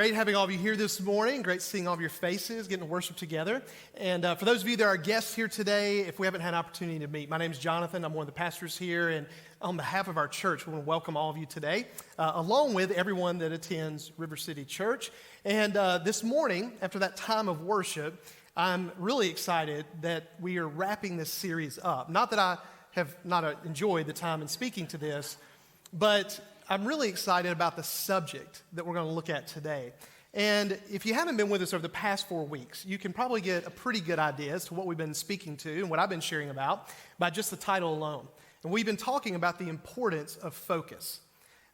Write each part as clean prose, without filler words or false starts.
Great having all of you here this morning. Great seeing all of your faces, getting to worship together. And for those of you that are guests here today, if we haven't had an opportunity to meet, my name is Jonathan. I'm one of the pastors here. And on behalf of our church, we want to welcome all of you today, along with everyone that attends River City Church. And this morning, after that time of worship, I'm really excited that we are wrapping this series up. Not that I have not enjoyed the time in speaking to this, but I'm really excited about the subject that we're going to look at today. And if you haven't been with us over the past 4 weeks, you can probably get a pretty good idea as to what we've been speaking to and what I've been sharing about by just the title alone. And we've been talking about the importance of focus.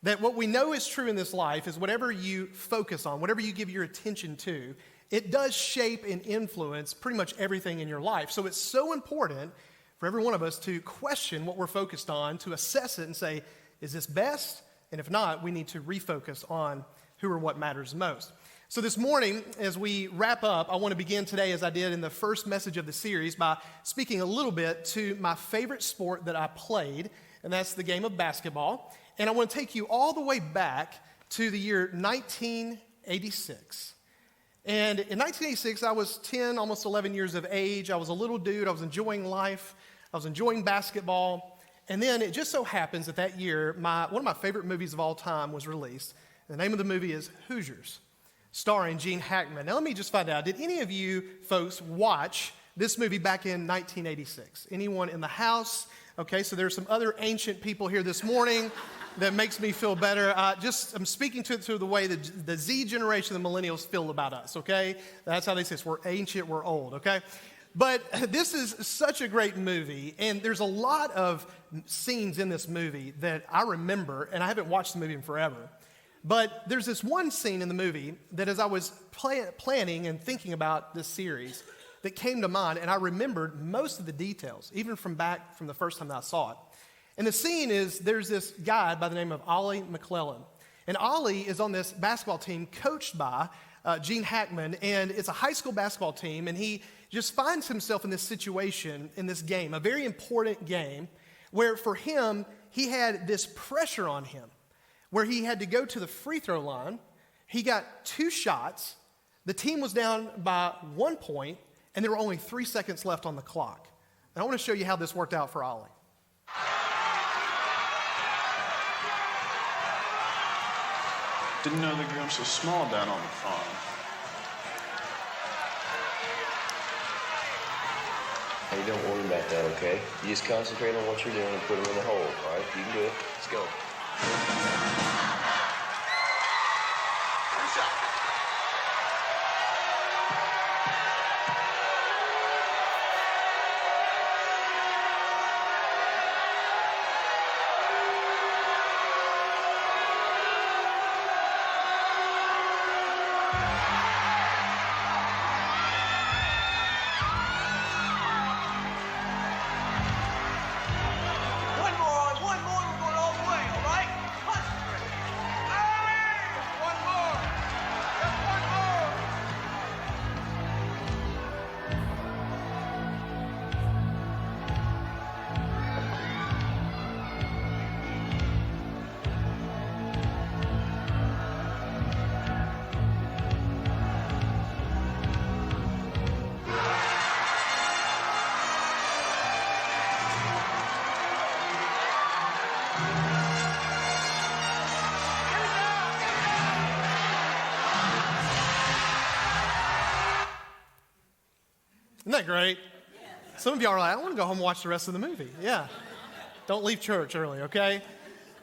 That what we know is true in this life is whatever you focus on, whatever you give your attention to, it does shape and influence pretty much everything in your life. So it's so important for every one of us to question what we're focused on, to assess it and say, is this best? And if not, we need to refocus on who or what matters most. So this morning, as we wrap up, I want to begin today, as I did in the first message of the series, by speaking a little bit to my favorite sport that I played, and that's the game of basketball. And I want to take you all the way back to the year 1986. And in 1986, I was 10, almost 11 years of age. I was a little dude. I was enjoying life. I was enjoying basketball. And then it just so happens that year, one of my favorite movies of all time was released. The name of the movie is Hoosiers, starring Gene Hackman. Now, let me just find out, did any of you folks watch this movie back in 1986? Anyone in the house? Okay, so there's some other ancient people here this morning that makes me feel better. I'm speaking to the way the Z generation, the millennials, feel about us, okay? That's how they say it. We're ancient, we're old, okay? But this is such a great movie, and there's a lot of scenes in this movie that I remember, and I haven't watched the movie in forever. But there's this one scene in the movie that as I was planning and thinking about this series that came to mind, and I remembered most of the details, even from the first time that I saw it. And the scene is, there's this guy by the name of Ollie McClellan. And Ollie is on this basketball team coached by Gene Hackman, and it's a high school basketball team, and he just finds himself in this situation, in this game, a very important game, where for him, he had this pressure on him, where he had to go to the free throw line. He got 2 shots. The team was down by 1 point, and there were only 3 seconds left on the clock. And I want to show you how this worked out for Ollie. Didn't know they grew them so small down on the farm. Hey, don't worry about that, okay? You just concentrate on what you're doing and put them in the hole, all right? You can do it. Let's go. First shot. Isn't that great? Some of y'all are like, I want to go home and watch the rest of the movie. Yeah. Don't leave church early, okay?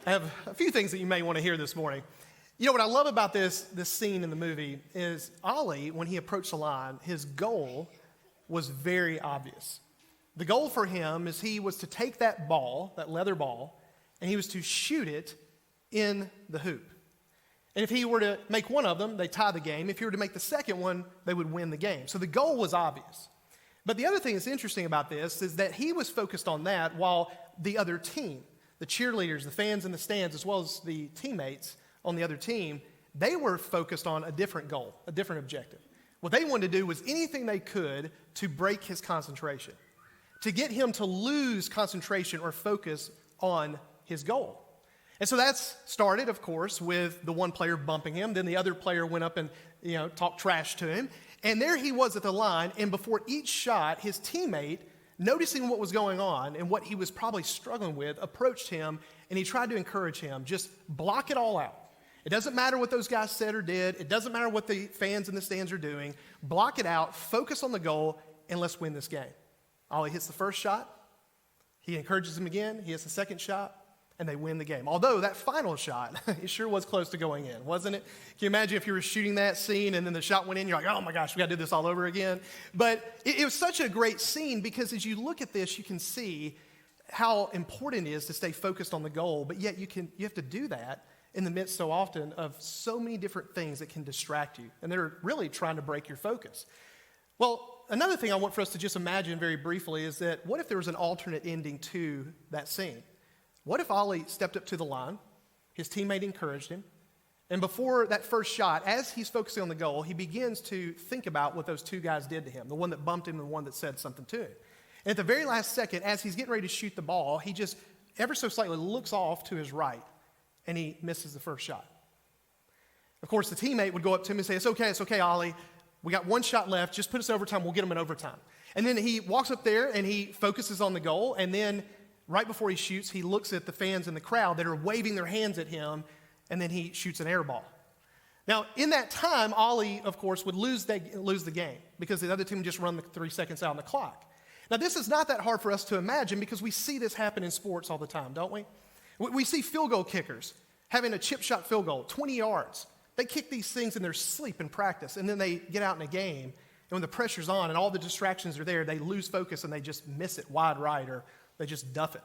I have a few things that you may want to hear this morning. You know, what I love about this scene in the movie is Ollie, when he approached the line, his goal was very obvious. The goal for him is he was to take that ball, that leather ball, and he was to shoot it in the hoop. And if he were to make one of them, they tie the game. If he were to make the second one, they would win the game. So the goal was obvious. But the other thing that's interesting about this is that he was focused on that while the other team, the cheerleaders, the fans in the stands, as well as the teammates on the other team, they were focused on a different goal, a different objective. What they wanted to do was anything they could to break his concentration, to get him to lose concentration or focus on his goal. And so that's started, of course, with the one player bumping him. Then the other player went up and, talked trash to him. And there he was at the line. And before each shot, his teammate, noticing what was going on and what he was probably struggling with, approached him and he tried to encourage him. Just block it all out. It doesn't matter what those guys said or did. It doesn't matter what the fans in the stands are doing. Block it out, focus on the goal, and let's win this game. Ollie hits the first shot. He encourages him again. He hits the second shot, and they win the game. Although that final shot, it sure was close to going in, wasn't it? Can you imagine if you were shooting that scene and then the shot went in, you're like, oh my gosh, we got to do this all over again. But it was such a great scene because as you look at this, you can see how important it is to stay focused on the goal, but yet you have to do that in the midst so often of so many different things that can distract you, and they're really trying to break your focus. Well, another thing I want for us to just imagine very briefly is that what if there was an alternate ending to that scene? What if Ollie stepped up to the line, his teammate encouraged him, and before that first shot, as he's focusing on the goal, he begins to think about what those two guys did to him, the one that bumped him and the one that said something to him. And at the very last second, as he's getting ready to shoot the ball, he just ever so slightly looks off to his right, and he misses the first shot. Of course, the teammate would go up to him and say, it's okay, Ollie. We got one shot left. Just put us in overtime. We'll get him in overtime. And then he walks up there and he focuses on the goal. And then right before he shoots, he looks at the fans in the crowd that are waving their hands at him. And then he shoots an air ball. Now, in that time, Ollie, of course, would lose the game because the other team would just run the 3 seconds out on the clock. Now, this is not that hard for us to imagine because we see this happen in sports all the time, don't we? We see field goal kickers having a chip shot field goal, 20 yards. They kick these things in their sleep in practice, and then they get out in a game, and when the pressure's on and all the distractions are there, they lose focus and they just miss it wide right, or they just duff it.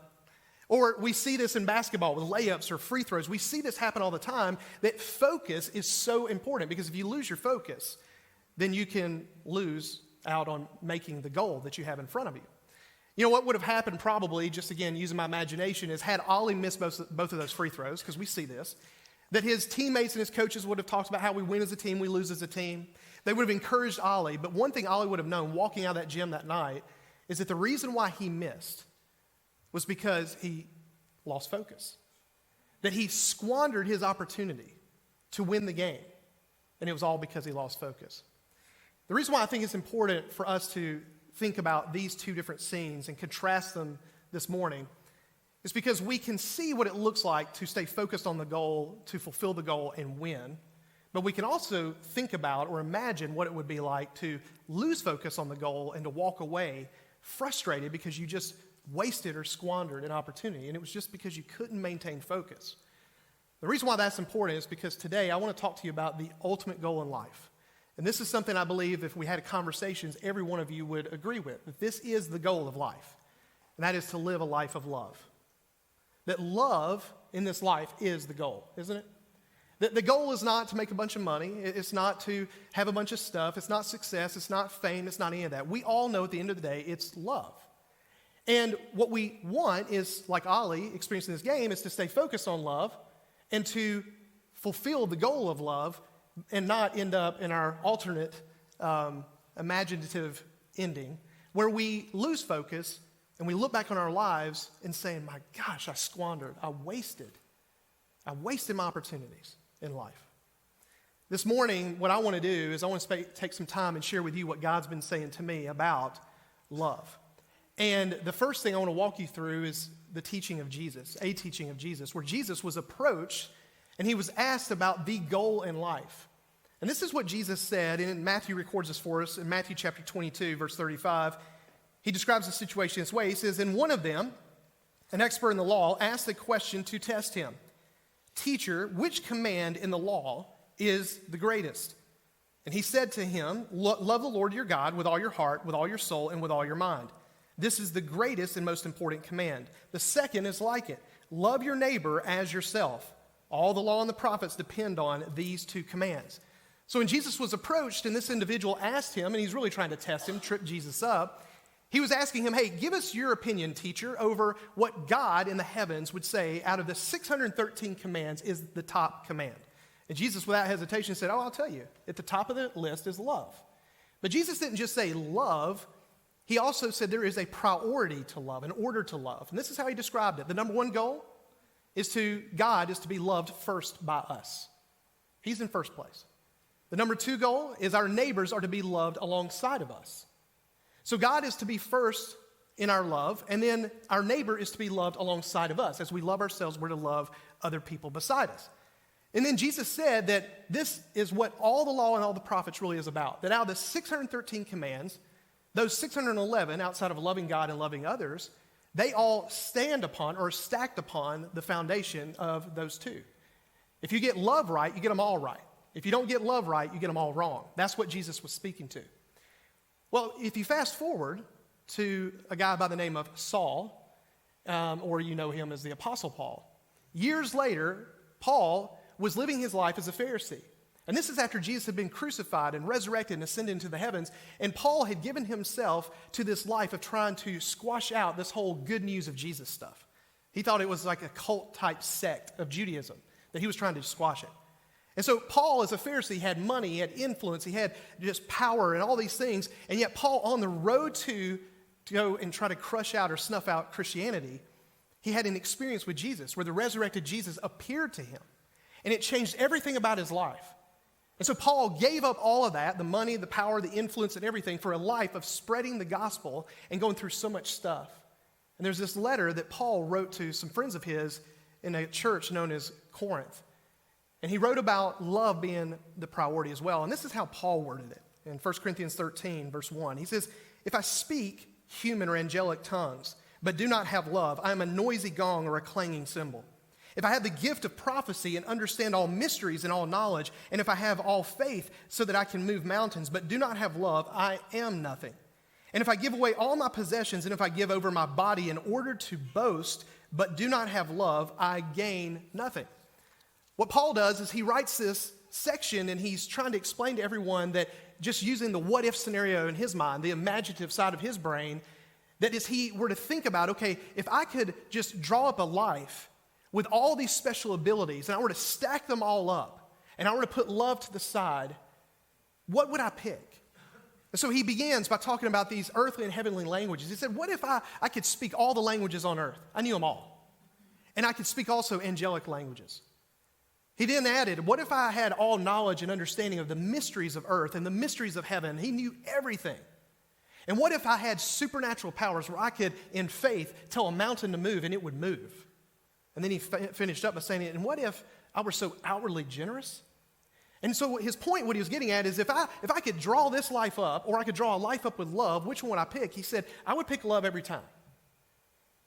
Or we see this in basketball with layups or free throws. We see this happen all the time, that focus is so important because if you lose your focus, then you can lose out on making the goal that you have in front of you. You know what would have happened probably, just again using my imagination, is had Ollie missed both of those free throws, because we see this, that his teammates and his coaches would have talked about how we win as a team, we lose as a team. They would have encouraged Ollie, but one thing Ollie would have known walking out of that gym that night is that the reason why he missed was because he lost focus, that he squandered his opportunity to win the game, and it was all because he lost focus. The reason why I think it's important for us to think about these two different scenes and contrast them this morning is because we can see what it looks like to stay focused on the goal, to fulfill the goal and win, but we can also think about or imagine what it would be like to lose focus on the goal and to walk away frustrated because you just wasted or squandered an opportunity, and it was just because you couldn't maintain focus. The reason why that's important is because today I want to talk to you about the ultimate goal in life. And this is something I believe if we had conversations, every one of you would agree with, that this is the goal of life, and that is to live a life of love. That love in this life is the goal, isn't it? That the goal is not to make a bunch of money. It's not to have a bunch of stuff. It's not success. It's not fame. It's not any of that. We all know at the end of the day, it's love. And what we want is, like Ollie experiencing this game, is to stay focused on love and to fulfill the goal of love and not end up in our alternate imaginative ending where we lose focus and we look back on our lives and saying, my gosh, I squandered, I wasted my opportunities in life. This morning, what I want to do is I want to take some time and share with you what God's been saying to me about love. And the first thing I want to walk you through is the teaching of Jesus, a teaching of Jesus, where Jesus was approached and he was asked about the goal in life. And this is what Jesus said, and Matthew records this for us in Matthew chapter 22, verse 35. He describes the situation this way. He says, and one of them, an expert in the law, asked a question to test him. Teacher, which command in the law is the greatest? And he said to him, love the Lord your God with all your heart, with all your soul, and with all your mind. This is the greatest and most important command. The second is like it. Love your neighbor as yourself. All the law and the prophets depend on these two commands. So when Jesus was approached and this individual asked him, and he's really trying to test him, trip Jesus up, he was asking him, hey, give us your opinion, teacher, over what God in the heavens would say out of the 613 commands is the top command. And Jesus, without hesitation, said, oh, I'll tell you. At the top of the list is love. But Jesus didn't just say love. He also said there is a priority to love, an order to love. And this is how he described it. The number one goal God is to be loved first by us. He's in first place. The number 2 goal is our neighbors are to be loved alongside of us. So God is to be first in our love, and then our neighbor is to be loved alongside of us. As we love ourselves, we're to love other people beside us. And then Jesus said that this is what all the law and all the prophets really is about. That out of the 613 commands, those 611 outside of loving God and loving others, they all stand upon or stacked upon the foundation of those 2. If you get love right, you get them all right. If you don't get love right, you get them all wrong. That's what Jesus was speaking to. Well, if you fast forward to a guy by the name of Saul, or you know him as the Apostle Paul. Years later, Paul was living his life as a Pharisee. And this is after Jesus had been crucified and resurrected and ascended into the heavens. And Paul had given himself to this life of trying to squash out this whole good news of Jesus stuff. He thought it was like a cult-type sect of Judaism, that he was trying to squash it. And so Paul, as a Pharisee, had money, he had influence, he had just power and all these things. And yet Paul, on the road to go and try to crush out or snuff out Christianity, he had an experience with Jesus where the resurrected Jesus appeared to him. And it changed everything about his life. And so Paul gave up all of that, the money, the power, the influence, and everything, for a life of spreading the gospel and going through so much stuff. And there's this letter that Paul wrote to some friends of his in a church known as Corinth. And he wrote about love being the priority as well. And this is how Paul worded it in 1 Corinthians 13, verse 1. He says, "If I speak human or angelic tongues, but do not have love, I am a noisy gong or a clanging cymbal. If I have the gift of prophecy and understand all mysteries and all knowledge, and if I have all faith so that I can move mountains, but do not have love, I am nothing. And if I give away all my possessions, and if I give over my body in order to boast, but do not have love, I gain nothing." What Paul does is he writes this section and he's trying to explain to everyone that, just using the what-if scenario in his mind, the imaginative side of his brain, that is, he were to think about, okay, if I could just draw up a life with all these special abilities and I were to stack them all up and I were to put love to the side, what would I pick? And so he begins by talking about these earthly and heavenly languages. He said, what if I could speak all the languages on earth? I knew them all. And I could speak also angelic languages. He then added, what if I had all knowledge and understanding of the mysteries of earth and the mysteries of heaven? He knew everything. And what if I had supernatural powers where I could, in faith, tell a mountain to move and it would move? And then he finished up by saying, and what if I were so outwardly generous? And so his point, what he was getting at, is if I could draw this life up, or I could draw a life up with love, which one would I pick? He said, I would pick love every time.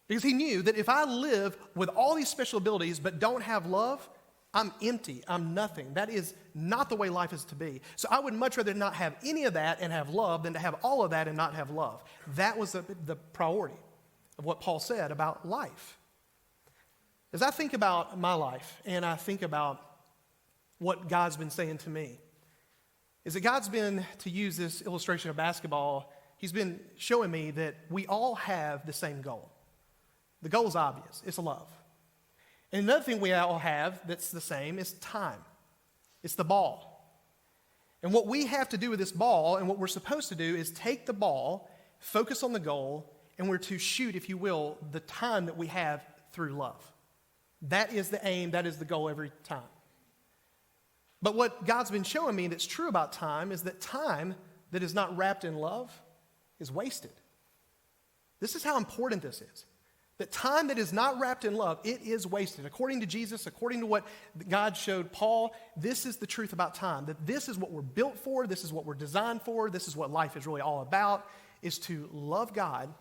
Because he knew that if I live with all these special abilities but don't have love, I'm empty. I'm nothing. That is not the way life is to be. So I would much rather not have any of that and have love than to have all of that and not have love. That was the priority of what Paul said about life. As I think about my life and I think about what God's been saying to me, is that God's been, to use this illustration of basketball, he's been showing me that we all have the same goal. The goal is obvious. It's love. And another thing we all have that's the same is time. It's the ball. And what we have to do with this ball, and what we're supposed to do, is take the ball, focus on the goal, and we're to shoot, if you will, the time that we have through love. That is the aim, that is the goal every time. But what God's been showing me that's true about time is that time that is not wrapped in love is wasted. This is how important this is. That time that is not wrapped in love, it is wasted. According to Jesus, according to what God showed Paul, this is the truth about time. That this is what we're built for, this is what we're designed for, this is what life is really all about, is to love God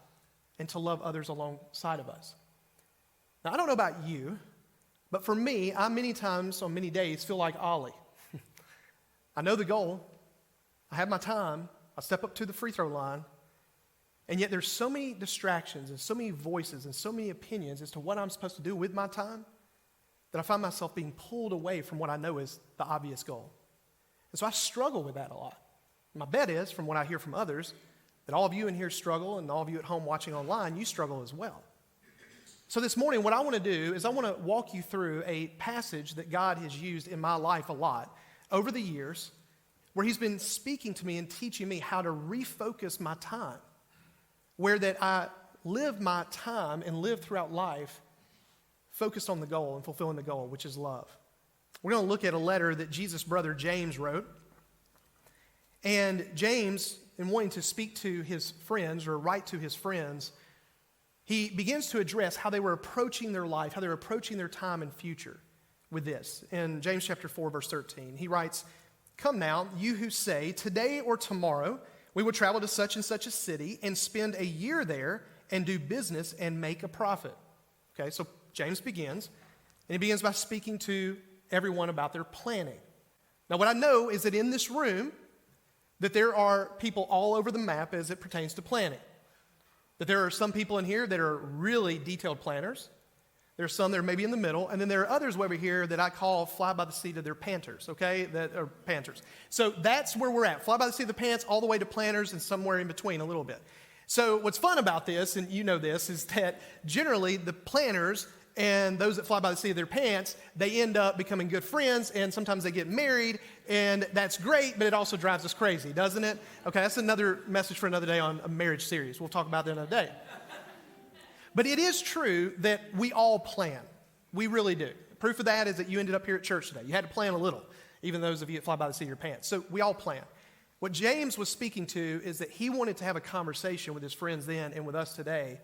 and to love others alongside of us. Now, I don't know about you, but for me, I many times on many days feel like Ollie. I know the goal. I have my time. I step up to the free throw line. And yet there's so many distractions and so many voices and so many opinions as to what I'm supposed to do with my time that I find myself being pulled away from what I know is the obvious goal. And so I struggle with that a lot. My bet is, from what I hear from others, that all of you in here struggle, and all of you at home watching online, you struggle as well. So this morning, what I want to do is I want to walk you through a passage that God has used in my life a lot over the years, where he's been speaking to me and teaching me how to refocus my time, where that I live my time and live throughout life focused on the goal and fulfilling the goal, which is love. We're going to look at a letter that Jesus' brother James wrote. And James, in wanting to speak to his friends or write to his friends, he begins to address how they were approaching their life, how they were approaching their time and future with this. In James chapter 4, verse 13, he writes, "Come now, you who say, today or tomorrow we will travel to such and such a city and spend a year there and do business and make a profit." Okay, so James begins, and he begins by speaking to everyone about their planning. Now, what I know is that in this room, that there are people all over the map as it pertains to planning. That there are some people in here that are really detailed planners. There are some that are maybe in the middle, and then there are others over here that I call fly by the seat of their panters, okay? That are panters. So that's where we're at. Fly by the seat of the pants all the way to planners and somewhere in between a little bit. So what's fun about this, and you know this, is that generally the planners and those that fly by the seat of their pants, they end up becoming good friends, and sometimes they get married, and that's great, but it also drives us crazy, doesn't it? Okay, that's another message for another day on a marriage series. We'll talk about that another day. But it is true that we all plan. We really do. Proof of that is that you ended up here at church today. You had to plan a little, even those of you that fly by the seat of your pants. So we all plan. What James was speaking to is that he wanted to have a conversation with his friends then and with us today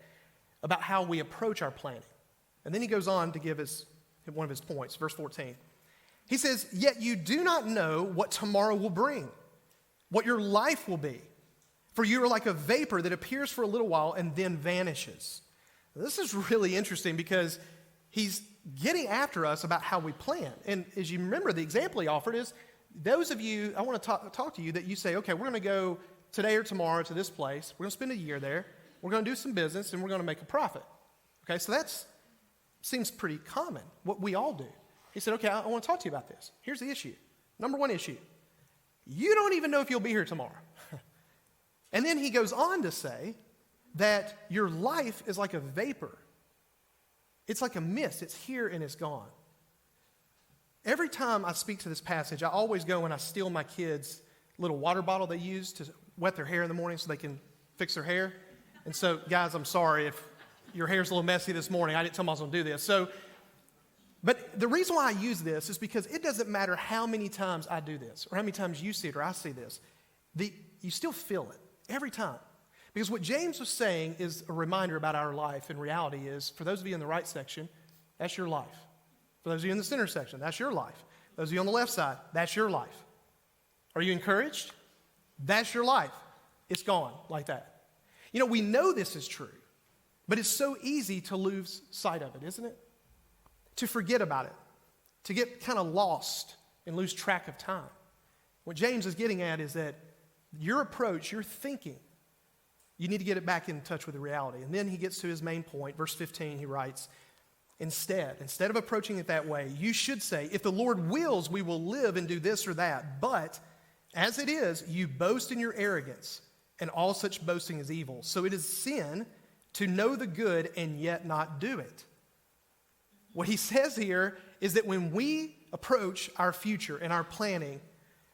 about how we approach our planning. And then he goes on to give one of his points, verse 14. He says, "Yet you do not know what tomorrow will bring, what your life will be. For you are like a vapor that appears for a little while and then vanishes." Now, this is really interesting because he's getting after us about how we plan. And as you remember, the example he offered is, those of you, I want to talk to you that you say, okay, we're going to go today or tomorrow to this place. We're going to spend a year there. We're going to do some business, and we're going to make a profit. Okay, so that seems pretty common, what we all do. He said, okay, I want to talk to you about this. Here's the issue. Number one issue. You don't even know if you'll be here tomorrow. And then he goes on to say that your life is like a vapor. It's like a mist. It's here and it's gone. Every time I speak to this passage, I always go and I steal my kids' little water bottle they use to wet their hair in the morning so they can fix their hair. And so, guys, I'm sorry if your hair's a little messy this morning. I didn't tell them I was going to do this. But the reason why I use this is because it doesn't matter how many times I do this or how many times you see it or I see this. You still feel it every time. Because what James was saying is a reminder about our life, and reality is, for those of you in the right section, that's your life. For those of you in the center section, that's your life. Those of you on the left side, that's your life. Are you encouraged? That's your life. It's gone like that. You know, we know this is true, but it's so easy to lose sight of it, isn't it? To forget about it, to get kind of lost and lose track of time. What James is getting at is that your approach, your thinking, you need to get it back in touch with the reality. And then he gets to his main point. Verse 15, he writes, instead of approaching it that way, you should say, if the Lord wills, we will live and do this or that. But as it is, you boast in your arrogance, and all such boasting is evil. So it is sin to know the good and yet not do it. What he says here is that when we approach our future and our planning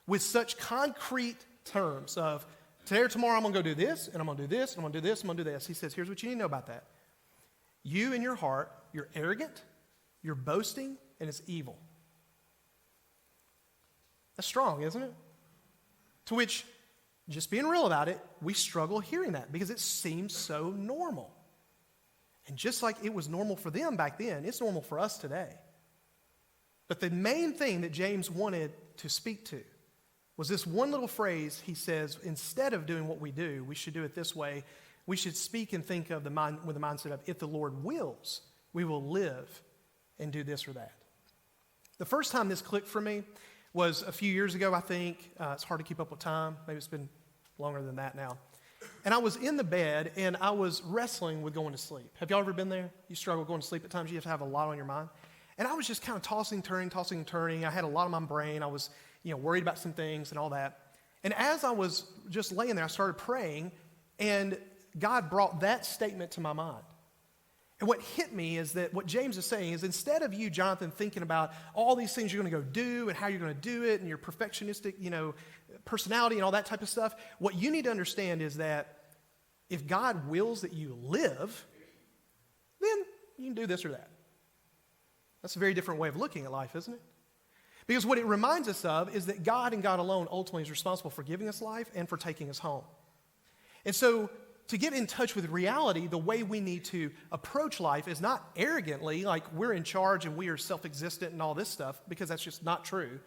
with such concrete terms of, today or tomorrow I'm going to go do this, and I'm going to do this, and I'm going to do this, and I'm going to do this. He says, here's what you need to know about that. You in your heart, you're arrogant, you're boasting, and it's evil. That's strong, isn't it? To which, just being real about it, we struggle hearing that because it seems so normal. And just like it was normal for them back then, it's normal for us today. But the main thing that James wanted to speak to was this one little phrase. He says, instead of doing what we do, we should do it this way. We should speak and think of with the mindset of, if the Lord wills, we will live and do this or that. The first time this clicked for me was a few years ago, I think. It's hard to keep up with time. Maybe it's been longer than that now. And I was in the bed, and I was wrestling with going to sleep. Have y'all ever been there? You struggle going to sleep at times. You have to have a lot on your mind. And I was just kind of tossing and turning. I had a lot on my brain. I was, worried about some things and all that. And as I was just laying there, I started praying, and God brought that statement to my mind. And what hit me is that what James is saying is, instead of you, Jonathan, thinking about all these things you're going to go do and how you're going to do it and your perfectionistic, personality and all that type of stuff, what you need to understand is that if God wills that you live, then you can do this or that. That's a very different way of looking at life, isn't it? Because what it reminds us of is that God and God alone ultimately is responsible for giving us life and for taking us home. And so to get in touch with reality, the way we need to approach life is not arrogantly, like we're in charge and we are self-existent and all this stuff, because that's just not true.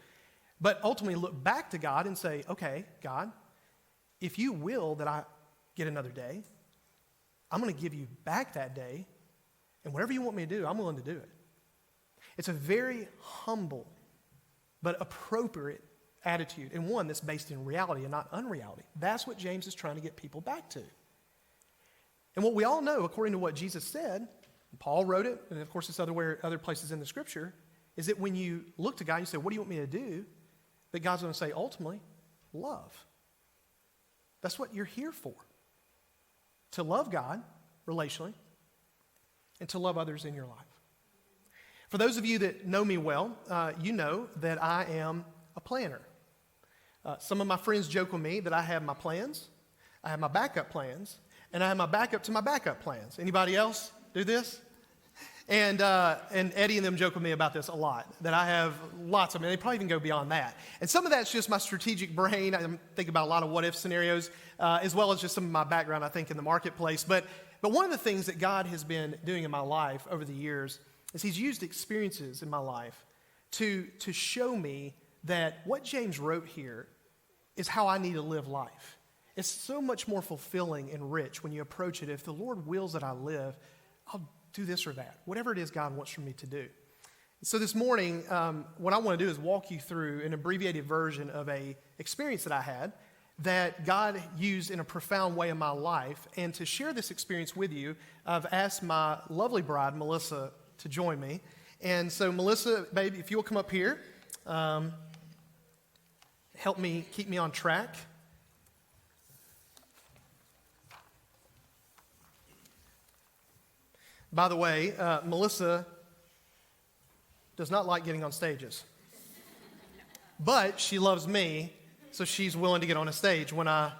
But ultimately look back to God and say, okay, God, if you will that I get another day, I'm going to give you back that day, and whatever you want me to do, I'm willing to do it. It's a very humble but appropriate attitude, and one that's based in reality and not unreality. That's what James is trying to get people back to. And what we all know, according to what Jesus said, Paul wrote it, and of course it's other places in the Scripture, is that when you look to God and you say, what do you want me to do? That God's going to say, ultimately, love. That's what you're here for. To love God relationally and to love others in your life. For those of you that know me well, you know that I am a planner. Some of my friends joke with me that I have my plans, I have my backup plans, and I have my backup to my backup plans. Anybody else do this? And Eddie and them joke with me about this a lot, that I have lots of them. They probably even go beyond that. And some of that's just my strategic brain. I'm thinking about a lot of what-if scenarios, as well as just some of my background, I think, in the marketplace. But one of the things that God has been doing in my life over the years is he's used experiences in my life to show me that what James wrote here is how I need to live life. It's so much more fulfilling and rich when you approach it. If the Lord wills that I live, I'll do this or that, whatever it is God wants for me to do. So this morning, what I want to do is walk you through an abbreviated version of a experience that I had that God used in a profound way in my life. And to share this experience with you, I've asked my lovely bride, Melissa, to join me. And so Melissa, baby, if you'll come up here, help me, keep me on track. By the way, Melissa does not like getting on stages. But she loves me, so she's willing to get on a stage when I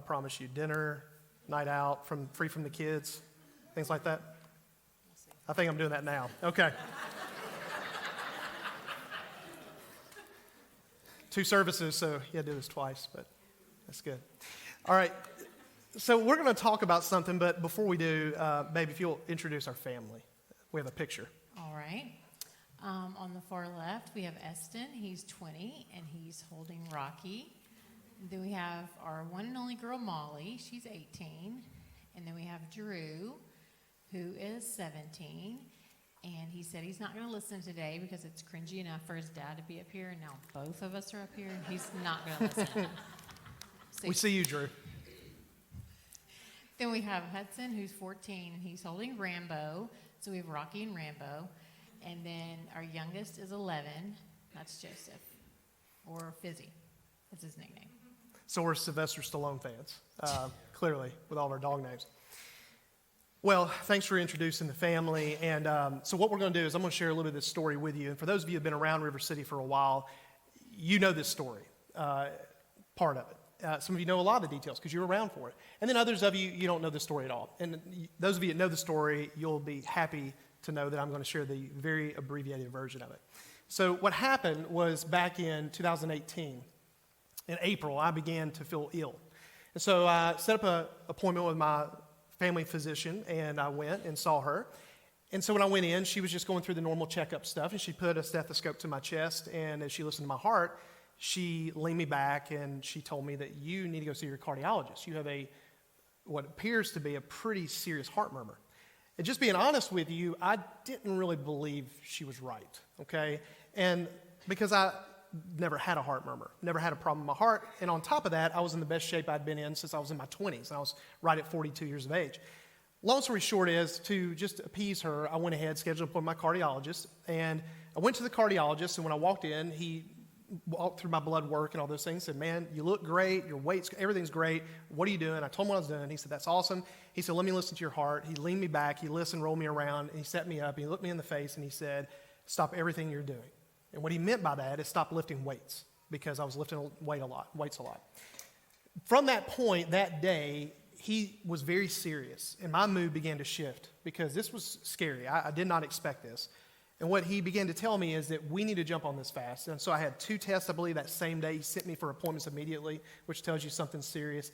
promise you, dinner, night out, free from the kids, things like that. I think I'm doing that now. Okay. 2 services, so you had to do this twice, but that's good. All right. So we're going to talk about something, but before we do, babe, if you'll introduce our family. We have a picture. All right. On the far left, we have Eston. He's 20, and he's holding Rocky. And then we have our one and only girl, Molly. She's 18. And then we have Drew, who is 17. And he said he's not going to listen today because it's cringy enough for his dad to be up here, and now both of us are up here, and he's not going to listen. We see you, Drew. Then we have Hudson, who's 14, and he's holding Rambo. So we have Rocky and Rambo. And then our youngest is 11. That's Joseph, or Fizzy. That's his nickname. So we're Sylvester Stallone fans, clearly, with all of our dog names. Well, thanks for introducing the family. And so what we're going to do is I'm going to share a little bit of this story with you. And for those of you who have been around River City for a while, you know this story, part of it. Some of you know a lot of the details because you were around for it. And then others of you, you don't know the story at all. And those of you that know the story, you'll be happy to know that I'm going to share the very abbreviated version of it. So what happened was back in 2018, in April, I began to feel ill. And so I set up an appointment with my family physician, and I went and saw her. And so when I went in, she was just going through the normal checkup stuff, and she put a stethoscope to my chest, and as she listened to my heart, she leaned me back and she told me that you need to go see your cardiologist. You have what appears to be a pretty serious heart murmur. And just being honest with you, I didn't really believe she was right, okay? And because I never had a heart murmur, never had a problem with my heart. And on top of that, I was in the best shape I'd been in since I was in my 20s. And I was right at 42 years of age. Long story short is, to just appease her, I went ahead, scheduled an appointment with my cardiologist. And I went to the cardiologist, and when I walked in, he walked through my blood work and all those things, said, man, you look great, your weight's, everything's great, what are you doing? I told him what I was doing. He said, that's awesome. He said, let me listen to your heart. He leaned me back, he listened, rolled me around, and he set me up, and he looked me in the face, and he said, stop everything you're doing. And what he meant by that is stop lifting weights, because I was lifting weights a lot. From that point, that day, he was very serious, and my mood began to shift because this was scary. I did not expect this. And what he began to tell me is that we need to jump on this fast. And so I had 2 tests, I believe, that same day. He sent me for appointments immediately, which tells you something serious.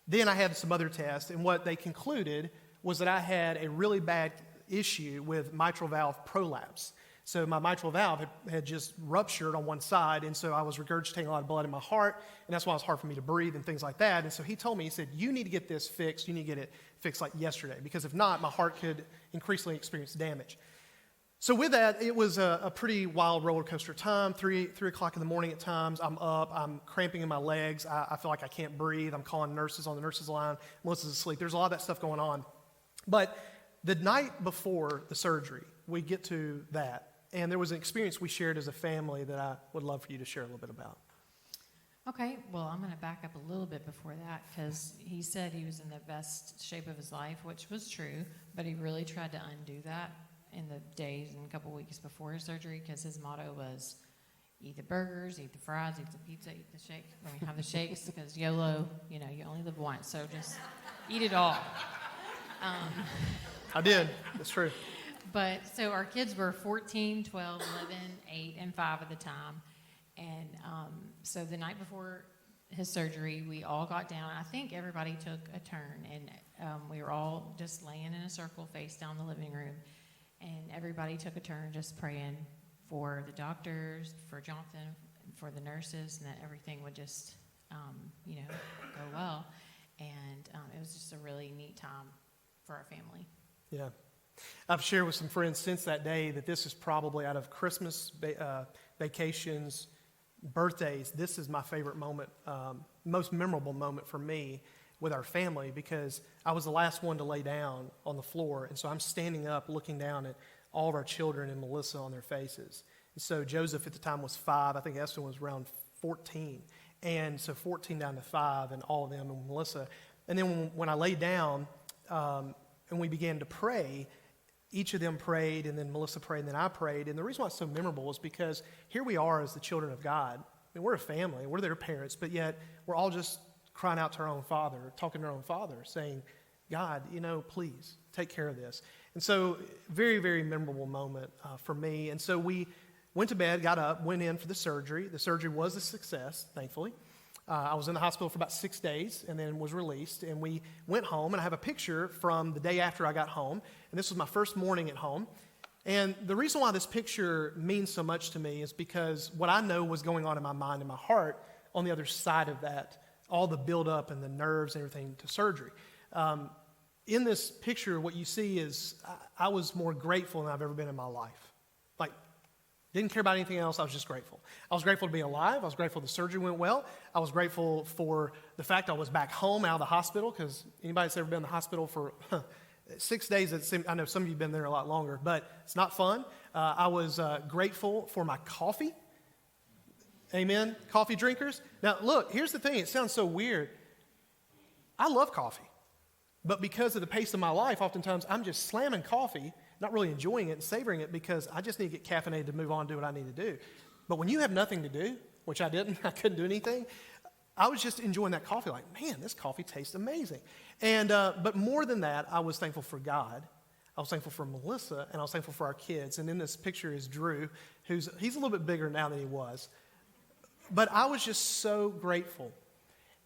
Then I had some other tests, and what they concluded was that I had a really bad issue with mitral valve prolapse. So my mitral valve had just ruptured on one side, and so I was regurgitating a lot of blood in my heart, and that's why it was hard for me to breathe and things like that. And so he told me, he said, you need to get this fixed. You need to get it fixed like yesterday, because if not, my heart could increasingly experience damage. So with that, it was a pretty wild roller coaster time. 3 o'clock in the morning at times, I'm up, I'm cramping in my legs, I feel like I can't breathe, I'm calling nurses on the nurses line, Melissa's asleep. There's a lot of that stuff going on. But the night before the surgery, we get to that. And there was an experience we shared as a family that I would love for you to share a little bit about. Okay, well, I'm going to back up a little bit before that because he said he was in the best shape of his life, which was true, but he really tried to undo that in the days and a couple weeks before his surgery because his motto was eat the burgers, eat the fries, eat the pizza, eat the shakes. Have the shakes because YOLO, you only live once, so just eat it all. I did. That's true. But so our kids were 14, 12, 11, 8, and 5 at the time. And so the night before his surgery, we all got down. I think everybody took a turn. And we were all just laying in a circle face down the living room. And everybody took a turn just praying for the doctors, for Jonathan, for the nurses, and that everything would just, go well. And it was just a really neat time for our family. Yeah. I've shared with some friends since that day that this is probably out of Christmas, vacations, birthdays, this is my favorite moment, most memorable moment for me with our family because I was the last one to lay down on the floor. And so I'm standing up looking down at all of our children and Melissa on their faces. And so Joseph at the time was 5. I think Eston was around 14. And so 14 down to 5 and all of them and Melissa. And then when I laid down and we began to pray, each of them prayed, and then Melissa prayed, and then I prayed. And the reason why it's so memorable is because here we are as the children of God. I mean, we're a family, we're their parents, but yet we're all just crying out to our own Father, talking to our own Father, saying, God, please take care of this. And so very, very memorable moment for me. And so we went to bed, got up, went in for the surgery. The surgery was a success, thankfully. I was in the hospital for about 6 days and then was released. And we went home, and I have a picture from the day after I got home. And this was my first morning at home. And the reason why this picture means so much to me is because what I know was going on in my mind and my heart on the other side of that, all the buildup and the nerves and everything to surgery. In this picture, what you see is I was more grateful than I've ever been in my life. Didn't care about anything else. I was just grateful. I was grateful to be alive. I was grateful the surgery went well. I was grateful for the fact I was back home out of the hospital, because anybody that's ever been in the hospital for 6 days, I know some of you have been there a lot longer, but it's not fun. I was grateful for my coffee. Amen? Coffee drinkers. Now, look, here's the thing. It sounds so weird. I love coffee. But because of the pace of my life, oftentimes I'm just slamming coffee, not really enjoying it and savoring it because I just need to get caffeinated to move on and do what I need to do. But when you have nothing to do, which I didn't, I couldn't do anything, I was just enjoying that coffee like, man, this coffee tastes amazing. And but more than that, I was thankful for God. I was thankful for Melissa, and I was thankful for our kids. And in this picture is Drew, he's a little bit bigger now than he was. But I was just so grateful.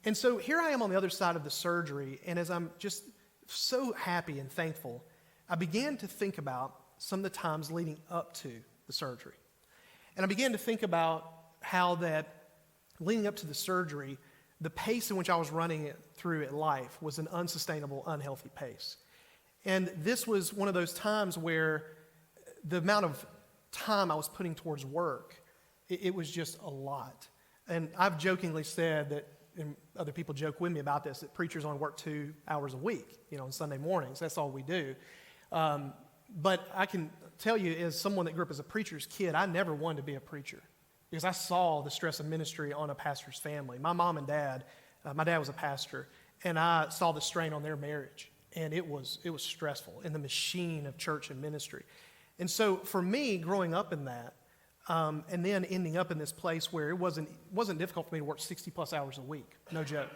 And so here I am on the other side of the surgery, and as I'm just so happy and thankful, I began to think about some of the times leading up to the surgery. And I began to think about how that leading up to the surgery, the pace in which I was running it through at life was an unsustainable, unhealthy pace. And this was one of those times where the amount of time I was putting towards work, it was just a lot. And I've jokingly said that, and other people joke with me about this, that preachers only work 2 hours a week, on Sunday mornings. That's all we do. But I can tell you, as someone that grew up as a preacher's kid, I never wanted to be a preacher because I saw the stress of ministry on a pastor's family. My mom and dad, my dad was a pastor, and I saw the strain on their marriage, and it was stressful in the machine of church and ministry. And so for me, growing up in that, and then ending up in this place where it wasn't difficult for me to work 60 plus hours a week, no joke.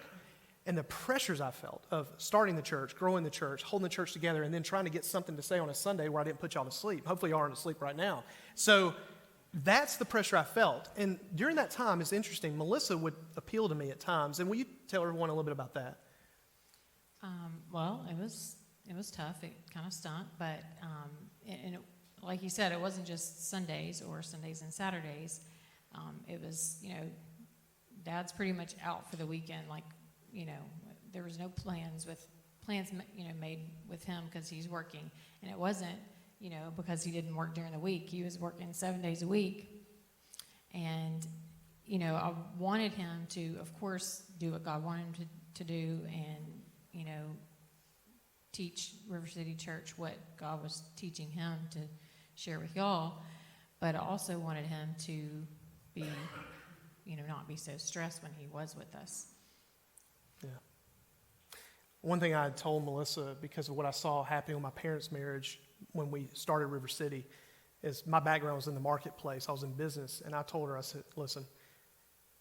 and the pressures I felt of starting the church, growing the church, holding the church together, and then trying to get something to say on a Sunday where I didn't put y'all to sleep. Hopefully y'all aren't asleep right now. So that's the pressure I felt. And during that time, it's interesting, Melissa would appeal to me at times. And will you tell everyone a little bit about that? Well, it was tough. It kind of stunk, but like you said, it wasn't just Sundays or Sundays and Saturdays. It was, Dad's pretty much out for the weekend. Like, there was no plans made with him because he's working, and it wasn't, because he didn't work during the week. He was working 7 days a week, and I wanted him to, of course, do what God wanted him to do, and teach River City Church what God was teaching him to share with y'all. But I also wanted him to be, not be so stressed when he was with us. Yeah. One thing I had told Melissa, because of what I saw happening with my parents' marriage when we started River City, is my background was in the marketplace. I was in business, and I told her, I said, listen,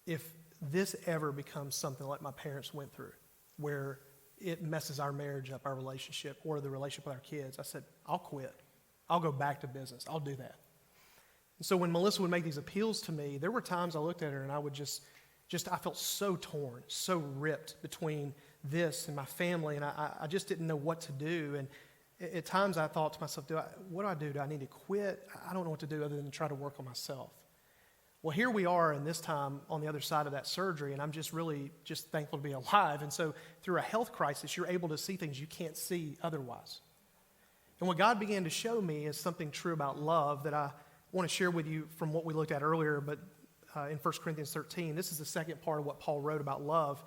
if this ever becomes something like my parents went through, where it messes our marriage up, our relationship, or the relationship with our kids, I said, I'll quit. I'll go back to business. I'll do that. And so when Melissa would make these appeals to me, there were times I looked at her and I would I felt so torn, so ripped between this and my family, and I just didn't know what to do. And at times I thought to myself, what do I do? Do I need to quit? I don't know what to do other than try to work on myself. Well, here we are in this time on the other side of that surgery, and I'm just really thankful to be alive. And so through a health crisis, you're able to see things you can't see otherwise. And what God began to show me is something true about love that I want to share with you from what we looked at earlier, but in 1 Corinthians 13. This is the second part of what Paul wrote about love.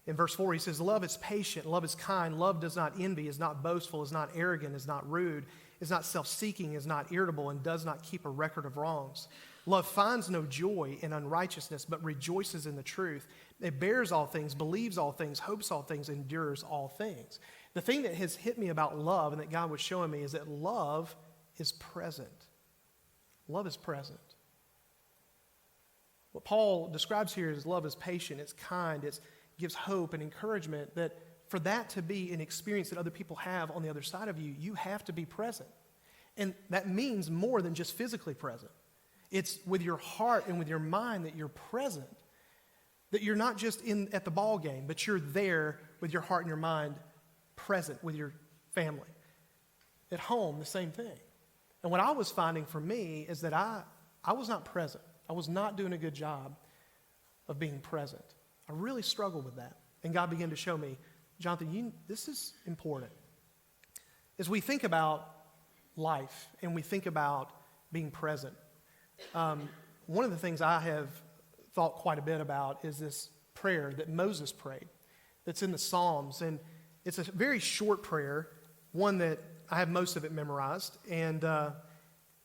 In verse 4, he says, love is patient, love is kind, love does not envy, is not boastful, is not arrogant, is not rude, is not self-seeking, is not irritable, and does not keep a record of wrongs. Love finds no joy in unrighteousness, but rejoices in the truth. It bears all things, believes all things, hopes all things, endures all things. The thing that has hit me about love and that God was showing me is that love is present. Love is present. What Paul describes here is love is patient, it's kind, it gives hope and encouragement, that for that to be an experience that other people have on the other side of you, you have to be present. And that means more than just physically present. It's with your heart and with your mind that you're present. That you're not just at the ball game, but you're there with your heart and your mind present with your family. At home, the same thing. And what I was finding for me is that I was not present. I was not doing a good job of being present. I really struggled with that. And God began to show me, Jonathan, this is important. As we think about life and we think about being present, one of the things I have thought quite a bit about is this prayer that Moses prayed that's in the Psalms. And it's a very short prayer, one that I have most of it memorized. And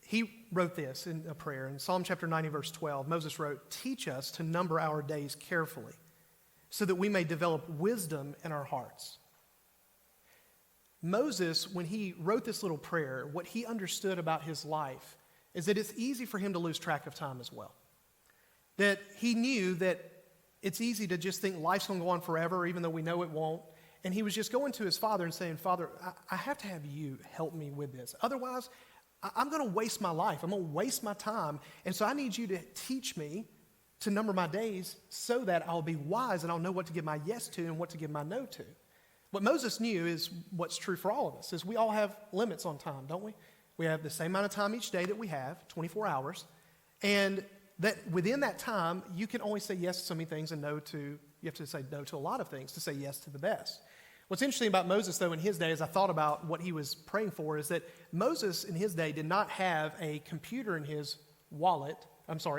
he wrote this in a prayer. In Psalm chapter 90, verse 12, Moses wrote, "Teach us to number our days carefully so that we may develop wisdom in our hearts." Moses, when he wrote this little prayer, what he understood about his life is that it's easy for him to lose track of time as well. That he knew that it's easy to just think life's going to go on forever, even though we know it won't. And he was just going to his father and saying, "Father, I have to have you help me with this. Otherwise, I'm going to waste my life. I'm going to waste my time. And so I need you to teach me to number my days so that I'll be wise and I'll know what to give my yes to and what to give my no to." What Moses knew is what's true for all of us, is we all have limits on time, don't we? We have the same amount of time each day that we have, 24 hours. And that within that time, you can only say yes to so many things and you have to say no to a lot of things to say yes to the best. What's interesting about Moses, though, in his day, as I thought about what he was praying for, is that Moses in his day did not have a computer in his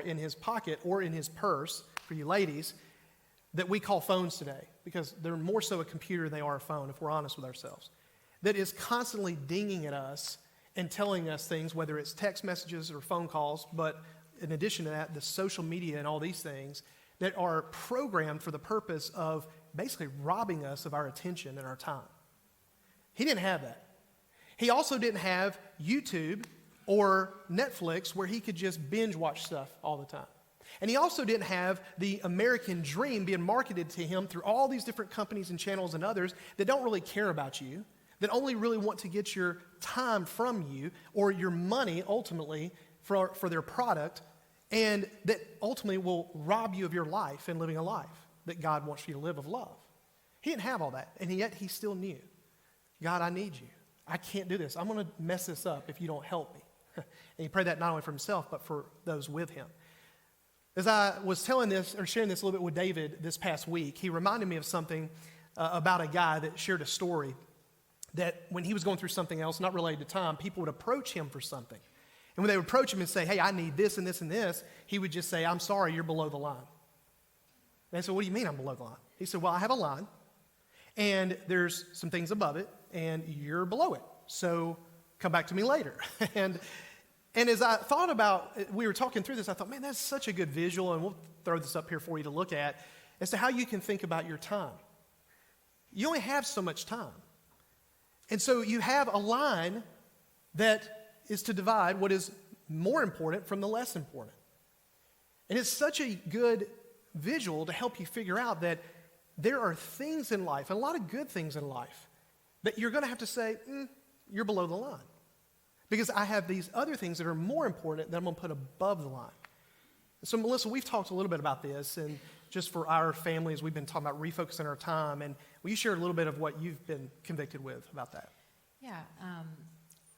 in his pocket or in his purse, for you ladies, that we call phones today, because they're more so a computer than they are a phone, if we're honest with ourselves, that is constantly dinging at us and telling us things, whether it's text messages or phone calls, but in addition to that, the social media and all these things that are programmed for the purpose of basically robbing us of our attention and our time. He didn't have that. He also didn't have YouTube or Netflix where he could just binge watch stuff all the time. And he also didn't have the American dream being marketed to him through all these different companies and channels and others that don't really care about you, that only really want to get your time from you or your money ultimately for their product, and that ultimately will rob you of your life and living a life that God wants you to live of love. He didn't have all that, and yet he still knew, God, I need you. I can't do this. I'm going to mess this up if you don't help me. And he prayed that not only for himself, but for those with him. As I was telling this or sharing this a little bit with David this past week, he reminded me of something about a guy that shared a story that when he was going through something else, not related to time, people would approach him for something. And when they would approach him and say, hey, I need this and this and this, he would just say, I'm sorry, you're below the line. And I said, what do you mean I'm below the line? He said, well, I have a line, and there's some things above it, and you're below it. So come back to me later. And as I thought about, we were talking through this, I thought, man, that's such a good visual, and we'll throw this up here for you to look at, as to how you can think about your time. You only have so much time. And so you have a line that is to divide what is more important from the less important. And it's such a good visual to help you figure out that there are things in life, and a lot of good things in life, that you're going to have to say, you're below the line. Because I have these other things that are more important that I'm going to put above the line. So, Melissa, we've talked a little bit about this, and just for our families, we've been talking about refocusing our time. And will you share a little bit of what you've been convicted with about that? Yeah.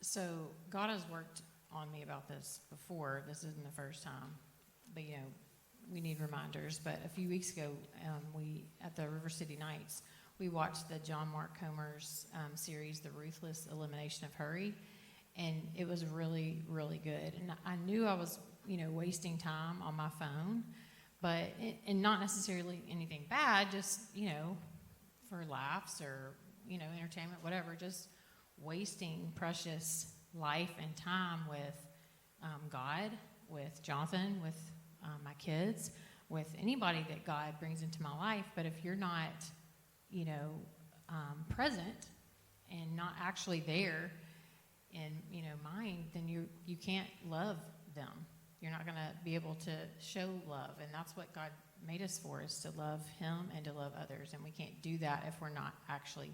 So God has worked on me about this before. This isn't the first time. But, we need reminders. But a few weeks ago, we at the River City Nights, we watched the John Mark Comer's series, The Ruthless Elimination of Hurry. And it was really, really good. And I knew I was, wasting time on my phone, and not necessarily anything bad, just, for laughs or, entertainment, whatever, just wasting precious life and time with God, with Jonathan, with my kids, with anybody that God brings into my life. But if you're not, present and not actually there in, mind, then you can't love them. You're not going to be able to show love. And that's what God made us for, is to love him and to love others. And we can't do that if we're not actually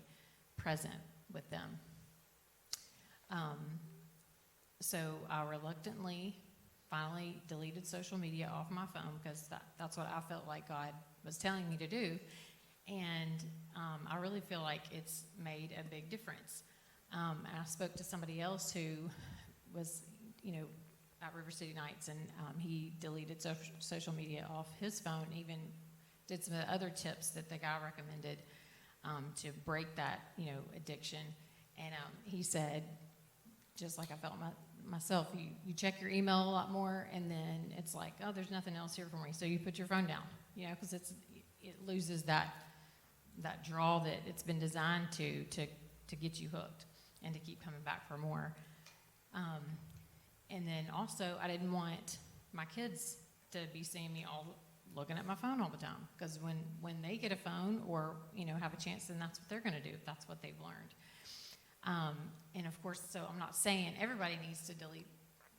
present with them. So I reluctantly finally deleted social media off my phone, because that's what I felt like God was telling me to do. And I really feel like it's made a big difference. And I spoke to somebody else who was, at River City Nights, and he deleted social media off his phone, even did some other tips that the guy recommended to break that, addiction. And he said, just like I felt myself, you check your email a lot more, and then it's like, oh, there's nothing else here for me. So you put your phone down, because it loses that draw that it's been designed to get you hooked and to keep coming back for more. And then also, I didn't want my kids to be seeing me all looking at my phone all the time, because when they get a phone or have a chance, then that's what they're going to do if that's what they've learned. And of course, so I'm not saying everybody needs to delete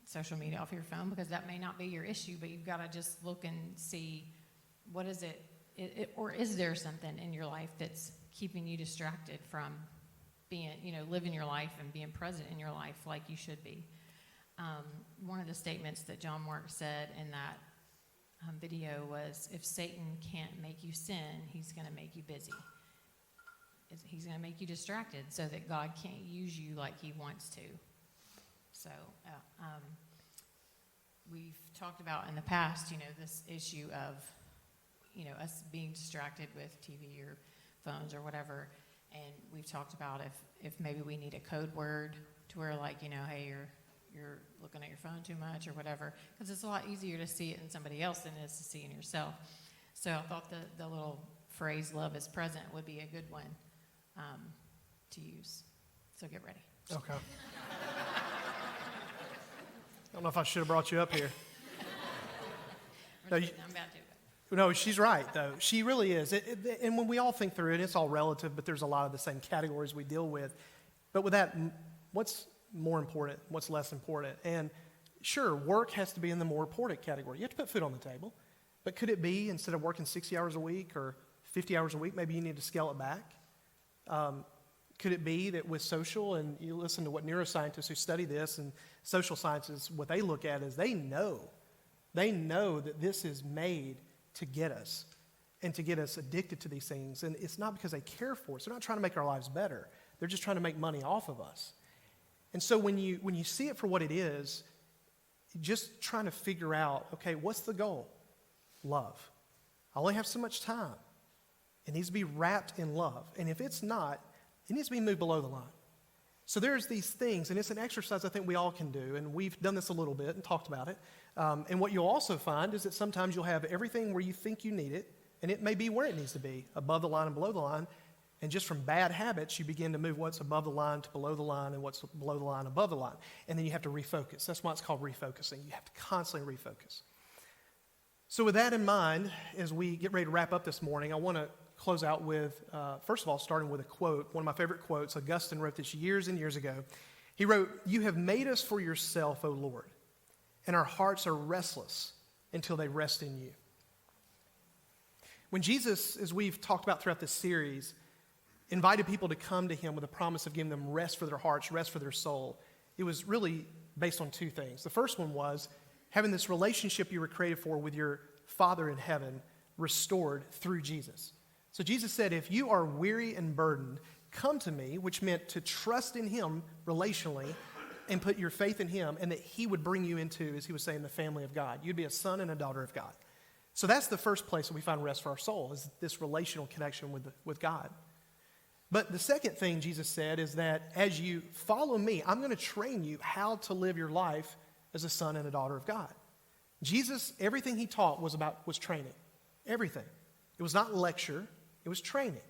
social media off your phone, because that may not be your issue, but you've got to just look and see, what is it, or is there something in your life that's keeping you distracted from being, living your life and being present in your life like you should be. One of the statements that John Mark said in that video was, if Satan can't make you sin, he's going to make you busy. He's going to make you distracted so that God can't use you like he wants to. So we've talked about in the past, this issue of, us being distracted with TV or phones or whatever. And we've talked about if maybe we need a code word to where, like, hey, you're looking at your phone too much or whatever, because it's a lot easier to see it in somebody else than it is to see in yourself. So I thought the little phrase, love is present, would be a good one to use. So get ready. Okay. I don't know if I should have brought you up here. I'm about to. No, she's right, though. She really is. And when we all think through it, it's all relative, but there's a lot of the same categories we deal with. But with that, what's more important? What's less important? And sure, work has to be in the more important category. You have to put food on the table. But could it be instead of working 60 hours a week or 50 hours a week, maybe you need to scale it back? Could it be that with social, and you listen to what neuroscientists who study this and social sciences, what they look at is they know that this is made to get us and to get us addicted to these things. And it's not because they care for us. They're not trying to make our lives better. They're just trying to make money off of us. And so when you see it for what it is, just trying to figure out, okay, what's the goal? Love. I only have so much time. It needs to be wrapped in love. And if it's not, it needs to be moved below the line. So there's these things, and it's an exercise I think we all can do, and we've done this a little bit and talked about it. And what you'll also find is that sometimes you'll have everything where you think you need it, and it may be where it needs to be, above the line and below the line. And just from bad habits, you begin to move what's above the line to below the line and what's below the line above the line. And then you have to refocus. That's why it's called refocusing. You have to constantly refocus. So with that in mind, as we get ready to wrap up this morning, I want to close out with, first of all, starting with a quote. One of my favorite quotes. Augustine wrote this years and years ago. He wrote, "You have made us for yourself, O Lord, and our hearts are restless until they rest in you." When Jesus, as we've talked about throughout this series, invited people to come to him with a promise of giving them rest for their hearts, rest for their soul, it was really based on two things. The first one was having this relationship you were created for with your Father in heaven restored through Jesus. So Jesus said, if you are weary and burdened, come to me, which meant to trust in him relationally and put your faith in him, and that he would bring you into, as he was saying, the family of God. You'd be a son and a daughter of God. So that's the first place that we find rest for our soul, is this relational connection with God. But the second thing Jesus said is that as you follow me, I'm going to train you how to live your life as a son and a daughter of God. Jesus, everything he taught was training. Everything. It was not lecture, it was training.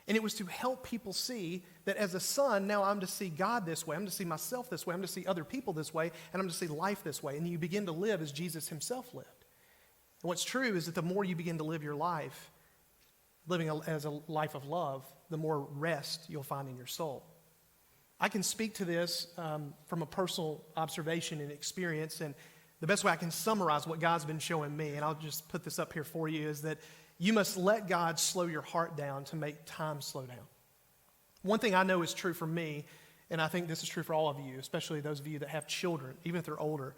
And it was to help people see that as a son, now I'm to see God this way, I'm to see myself this way, I'm to see other people this way, and I'm to see life this way. And you begin to live as Jesus himself lived. And what's true is that the more you begin to live your life, living as a life of love, the more rest you'll find in your soul. I can speak to this from a personal observation and experience, and the best way I can summarize what God's been showing me, and I'll just put this up here for you, is that you must let God slow your heart down to make time slow down. One thing I know is true for me, and I think this is true for all of you, especially those of you that have children, even if they're older,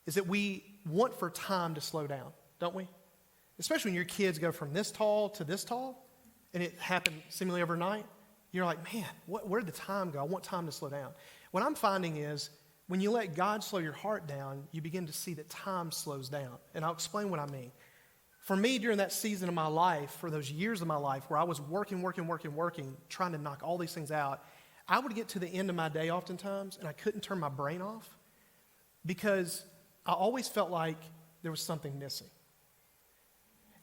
is that we want for time to slow down, don't we? Especially when your kids go from this tall to this tall, and it happened seemingly overnight. You're like, man, where did the time go? I want time to slow down. What I'm finding is when you let God slow your heart down, you begin to see that time slows down. And I'll explain what I mean. For me, during that season of my life, for those years of my life where I was working, trying to knock all these things out, I would get to the end of my day oftentimes, and I couldn't turn my brain off because I always felt like there was something missing.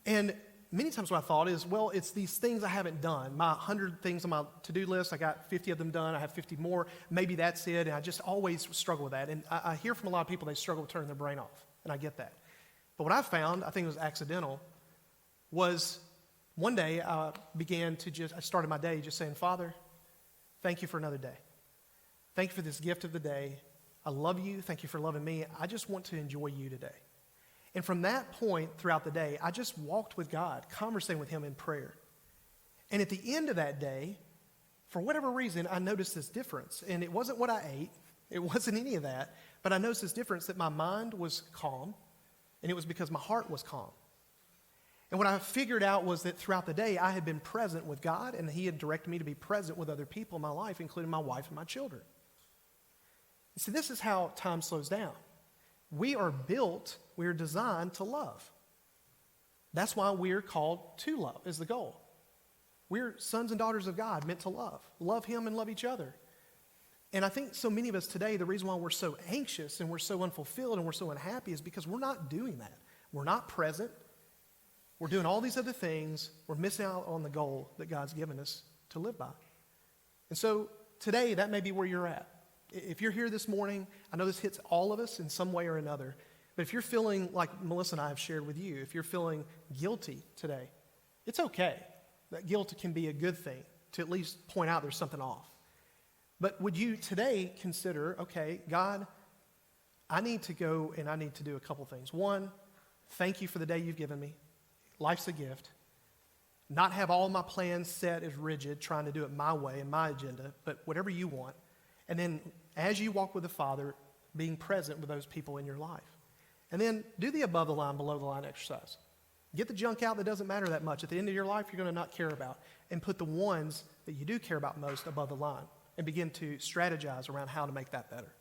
And many times what I thought is, well, it's these things I haven't done. My 100 things on my to-do list, I got 50 of them done. I have 50 more. Maybe that's it. And I just always struggle with that. And I hear from a lot of people they struggle with turning their brain off. And I get that. But what I found, I think it was accidental, was one day I started my day just saying, Father, thank you for another day. Thank you for this gift of the day. I love you. Thank you for loving me. I just want to enjoy you today. And from that point throughout the day, I just walked with God, conversating with him in prayer. And at the end of that day, for whatever reason, I noticed this difference. And it wasn't what I ate. It wasn't any of that. But I noticed this difference that my mind was calm, and it was because my heart was calm. And what I figured out was that throughout the day, I had been present with God, and he had directed me to be present with other people in my life, including my wife and my children. You see, this is how time slows down. We are designed to love. That's why we're called to love, is the goal. We're sons and daughters of God, meant to love him and love each other. And I think so many of us today, the reason why we're so anxious and we're so unfulfilled and we're so unhappy is because we're not doing that. We're not present. We're doing all these other things. We're missing out on the goal that God's given us to live by. And so today, that may be where you're at. If you're here this morning, I know this hits all of us in some way or another, but if you're feeling like Melissa and I have shared with you, if you're feeling guilty today, it's okay. That guilt can be a good thing to at least point out there's something off. But would you today consider, okay, God, I need to go and I need to do a couple things. One, thank you for the day you've given me. life's a gift, not have all my plans set as rigid, trying to do it my way and my agenda, but whatever you want. And then as you walk with the Father, being present with those people in your life. And then do the above the line, below the line exercise. Get the junk out that doesn't matter that much. At the end of your life, you're going to not care about. And put the ones that you do care about most above the line. And begin to strategize around how to make that better.